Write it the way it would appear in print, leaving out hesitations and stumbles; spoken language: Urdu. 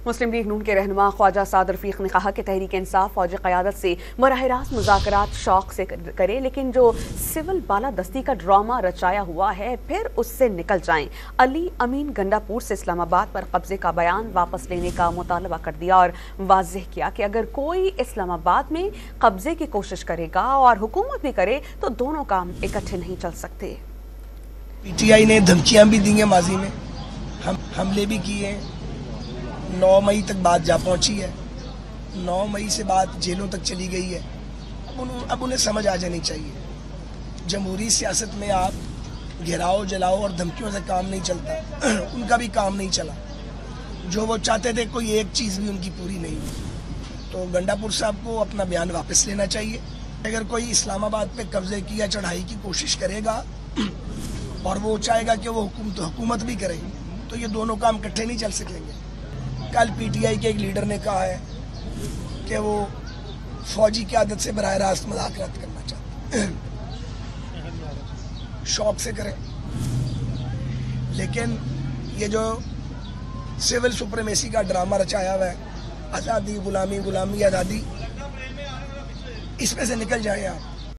مسلم لیگ نون کے رہنما خواجہ سعد رفیق نے کہا کہ تحریک انصاف فوجی قیادت سے براہ راست مذاکرات شوق سے کرے، لیکن جو سول بالادستی کا ڈرامہ رچایا ہوا ہے پھر اس سے نکل جائیں۔ علی امین گنڈا پور سے اسلام آباد پر قبضے کا بیان واپس لینے کا مطالبہ کر دیا اور واضح کیا کہ اگر کوئی اسلام آباد میں قبضے کی کوشش کرے گا اور حکومت بھی کرے تو دونوں کام اکٹھے نہیں چل سکتے۔ پی ٹی آئی نے دھمکیاں بھی دی ہیں، ماضی میں حملے بھی کیے ہیں۔ 9 مئی تک بات جا پہنچی ہے، 9 مئی سے بات جیلوں تک چلی گئی ہے۔ اب انہیں سمجھ آ جانی چاہیے، جمہوری سیاست میں آپ گھیراؤ جلاؤ اور دھمکیوں سے کام نہیں چلتا۔ ان کا بھی کام نہیں چلا، جو وہ چاہتے تھے کوئی ایک چیز بھی ان کی پوری نہیں ہوئی۔ تو گنڈا پور صاحب کو اپنا بیان واپس لینا چاہیے۔ اگر کوئی اسلام آباد پہ قبضے کی یا چڑھائی کی کوشش کرے گا اور وہ چاہے گا کہ وہ حکومت بھی کرے تو یہ دونوں کام اکٹھے نہیں چل سکیں گے۔ کل پی ٹی آئی کے ایک لیڈر نے کہا ہے کہ وہ فوجی قیادت سے براہ راست مذاکرات کرنا چاہتے ہیں، شوق سے کریں، لیکن یہ جو سول سپریمیسی کا ڈرامہ رچایا ہوا ہے، آزادی غلامی غلامی آزادی، اس میں سے نکل جائیں آپ۔